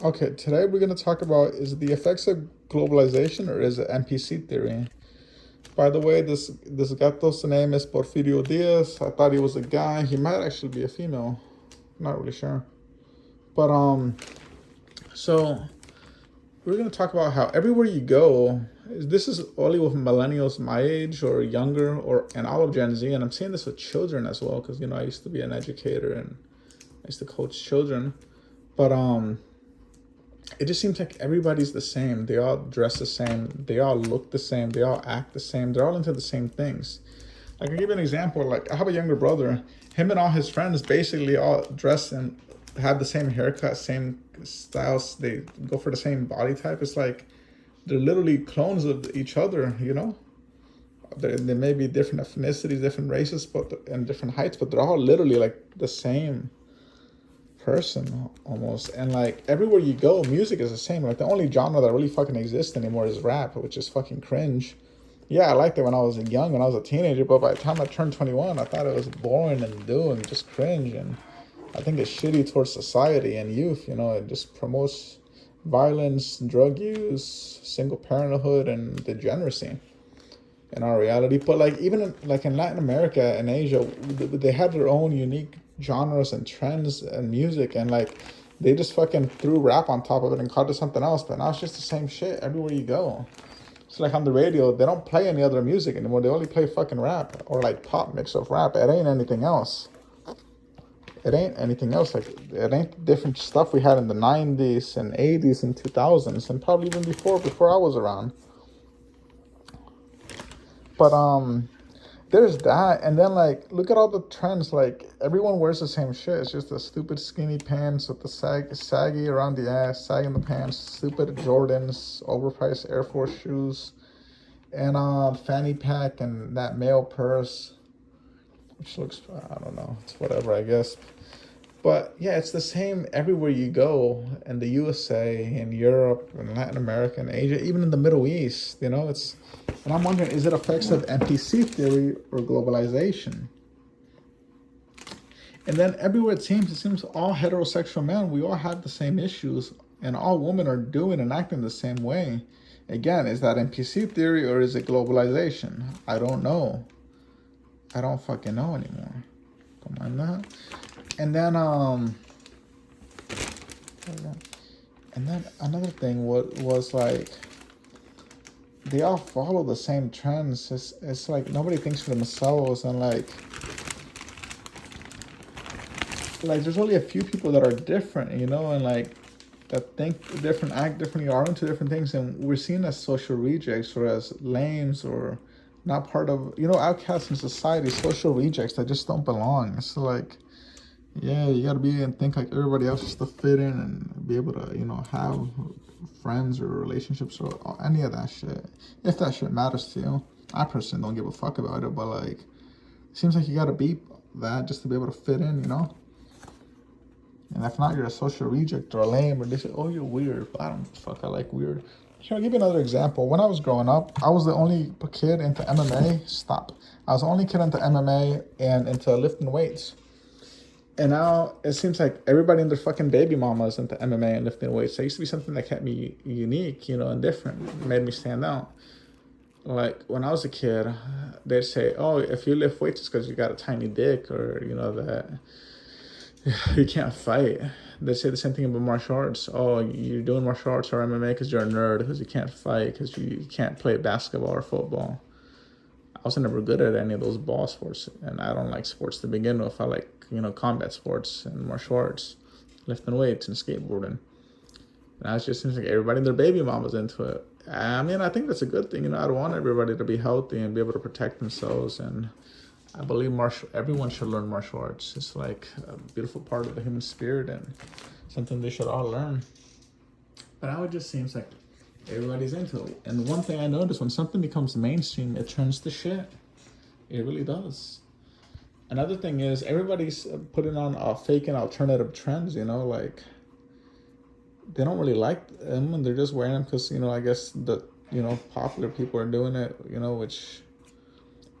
Okay, today we're going to talk about is it the effects of globalization or is it NPC theory? By the way, this gato's name is Porfirio Diaz. I thought he was a guy. He might actually be a female. Not really sure. But so we're going to talk about how everywhere you go, this is only with millennials my age or younger or and all of Gen Z, and I'm seeing this with children as well because I used to be an educator and I used to coach children. But it just seems like everybody's the same. They all dress the same. They all look the same. They all act the same. They're all into the same things. I can give you an example. Like I have a younger brother. Him and all his friends basically all dress and have the same haircut, same styles. They go for the same body type. It's like they're literally clones of each other. They may be different ethnicities, different races, and different heights, but they're all literally like the same person almost. And like everywhere you go, music is the same. Like the only genre that really fucking exists anymore is rap, which is fucking cringe. Yeah, I liked it when I was young, when I was a teenager, but by the time I turned 21, I thought it was boring and doing just cringe. And I think it's shitty towards society and youth. It just promotes violence, drug use, single parenthood, and degeneracy in our reality. But like even like in Latin America and Asia, they have their own unique genres and trends and music, and like they just fucking threw rap on top of it and called it something else. But now it's just the same shit everywhere you go. It's like on the radio, they don't play any other music anymore. They only play fucking rap or like pop mix of rap. It ain't anything else. It ain't anything else. Like it ain't different stuff we had in the '90s and '80s and 2000s and probably even before I was around. But there's that, and then like look at all the trends. Like everyone wears the same shit. It's just the stupid skinny pants with the saggy around the ass, sagging the pants, stupid Jordans, overpriced Air Force shoes, and fanny pack and that male purse, which looks, I don't know, it's whatever, I guess. But yeah, it's the same everywhere you go in the USA, in Europe, in Latin America, and Asia, even in the Middle East. And I'm wondering, is it effects of NPC theory or globalization? And then everywhere it seems all heterosexual men, we all have the same issues, and all women are doing and acting the same way. Again, is that NPC theory or is it globalization? I don't know. I don't fucking know anymore. Don't mind that. And then another thing was like they all follow the same trends. It's like nobody thinks for themselves, and like there's only a few people that are different, and like that think different, act differently, are into different things, and we're seen as social rejects or as lames or not part of outcasts in society, social rejects that just don't belong. It's like, yeah, you gotta be and think like everybody else just to fit in and be able to, have friends or relationships or any of that shit. If that shit matters to you. I personally don't give a fuck about it, but like, it seems like you gotta be that just to be able to fit in. And if not, you're a social reject or a lame, or they say, oh, you're weird. But I don't fuck, I like weird. Here, I'll give you another example. When I was growing up, I was the only kid into MMA. Stop. I was the only kid into MMA and into lifting weights. And now it seems like everybody and their fucking baby mamas into MMA and lifting weights. It used to be something that kept me unique, and different. It made me stand out. Like when I was a kid, they'd say, "Oh, if you lift weights, it's because you got a tiny dick, or that you can't fight." They say the same thing about martial arts. Oh, you're doing martial arts or MMA because you're a nerd, because you can't fight, because you can't play basketball or football. I was never good at any of those ball sports, and I don't like sports to begin with. I like, combat sports and martial arts, lifting weights and skateboarding. And it just seems like everybody and their baby mom was into it. I mean, I think that's a good thing. I don't want everybody to be healthy and be able to protect themselves. And I believe everyone should learn martial arts. It's like a beautiful part of the human spirit and something they should all learn. But now it just seems like everybody's into it. And one thing I noticed, when something becomes mainstream, it turns to shit. It really does. Another thing is everybody's putting on fake and alternative trends, like they don't really like them and they're just wearing them because, I guess the, popular people are doing it, which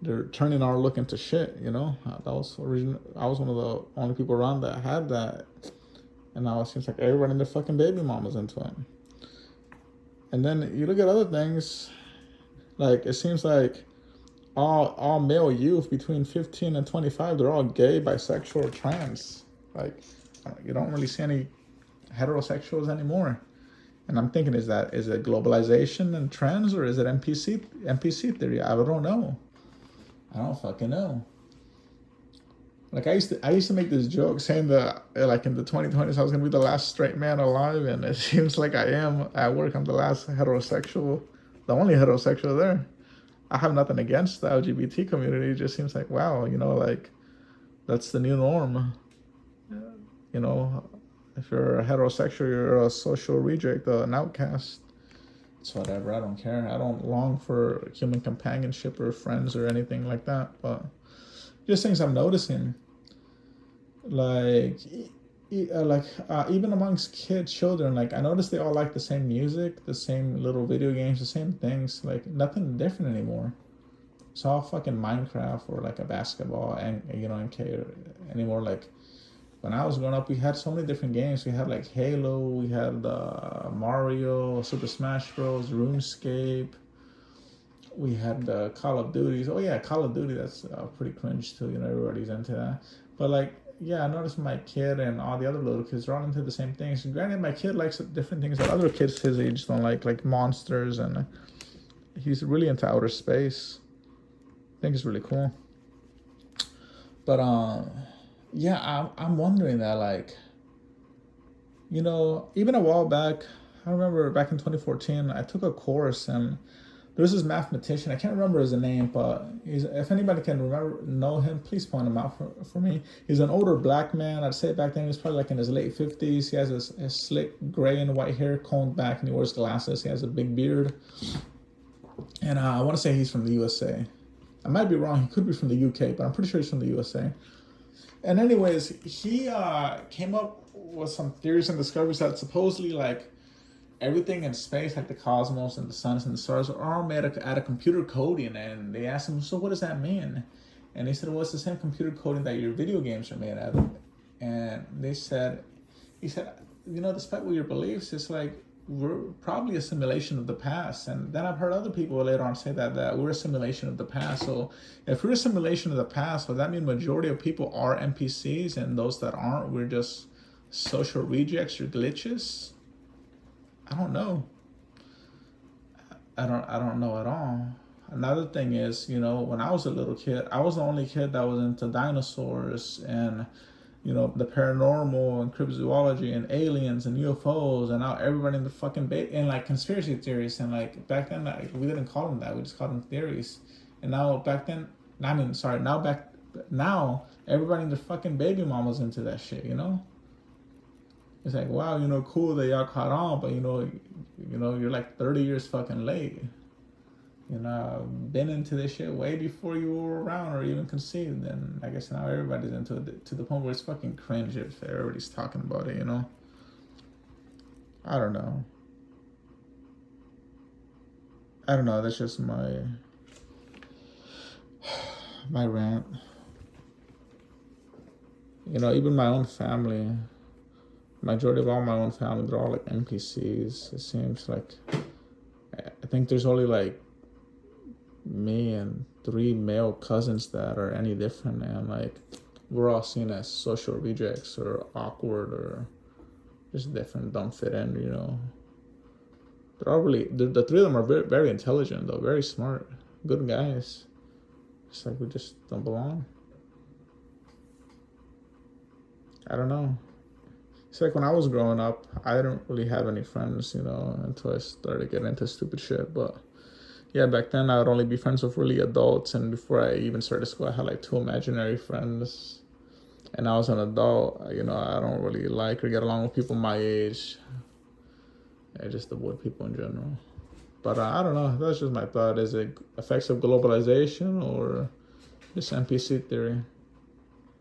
they're turning our look into shit, that was I was one of the only people around that had that. And now it seems like everybody and their fucking baby mama's into it. And then you look at other things, like it seems like all male youth between 15 and 25, they're all gay, bisexual, or trans. Like you don't really see any heterosexuals anymore. And I'm thinking, is it globalization and trends, or is it NPC theory? I don't know. I don't fucking know. Like I used to make this joke saying that like in the 2020s I was gonna be the last straight man alive, and it seems like I am at work. I'm the last heterosexual, the only heterosexual there. I have nothing against the LGBT community. It just seems like, wow, like that's the new norm. You know, if you're a heterosexual, you're a social reject, an outcast. It's whatever. I don't care. I don't long for human companionship or friends or anything like that. But just things I'm noticing, like, even amongst children, like I noticed they all like the same music, the same little video games, the same things. Like nothing different anymore. It's all fucking Minecraft or like a basketball and NK anymore. Like when I was growing up, we had so many different games. We had like Halo, we had Mario, Super Smash Bros, RuneScape. We had Call of Duties. Oh yeah, Call of Duty. That's pretty cringe too. Everybody's into that. But like, yeah, I noticed my kid and all the other little kids are all into the same things. And granted, my kid likes different things that other kids his age don't like monsters, and he's really into outer space. I think it's really cool. But yeah, I'm wondering that, like, even a while back, I remember back in 2014, I took a course, and there's this mathematician. I can't remember his name, but if anybody can know him, please point him out for me. He's an older black man. I'd say back then he was probably like in his late 50s. He has his slick gray and white hair combed back, and he wears glasses. He has a big beard. And I want to say he's from the USA. I might be wrong. He could be from the UK, but I'm pretty sure he's from the USA. And anyways, he came up with some theories and discoveries that supposedly like everything in space, like the cosmos and the suns and the stars, are all made out of computer coding. And they asked him, so what does that mean? And he said, well, it's the same computer coding that your video games are made out of. And he said, despite what your beliefs, it's like we're probably a simulation of the past. And then I've heard other people later on say that we're a simulation of the past. So if we're a simulation of the past, would that mean majority of people are NPCs, and those that aren't, we're just social rejects or glitches? I don't know. I don't know at all. Another thing is, when I was a little kid, I was the only kid that was into dinosaurs and the paranormal and cryptozoology and aliens and UFOs, and now everybody in the fucking and like conspiracy theories. And like back then, like, we didn't call them that. We just called them theories. And now back then, now everybody in the fucking baby mama's into that shit. It's like, wow, cool that y'all caught on, but you're like 30 years fucking late. I've been into this shit way before you were around or even conceived, and I guess now everybody's into it to the point where it's fucking cringe if everybody's talking about it. I don't know. That's just my rant. Even my own family. Majority of all my own family, they're all like NPCs. It seems like I think there's only like me and 3 male cousins that are any different, and like we're all seen as social rejects or awkward or just different, don't fit in. They're all really the 3 of them are very, very intelligent though, very smart, good guys. It's like we just don't belong. I don't know. It's like when I was growing up, I didn't really have any friends, until I started getting into stupid shit. But yeah, back then I would only be friends with really adults. And before I even started school, I had like 2 imaginary friends. And I was an adult, I don't really like or get along with people my age. I just avoid people in general. But I don't know. That's just my thought. Is it effects of globalization or just NPC theory?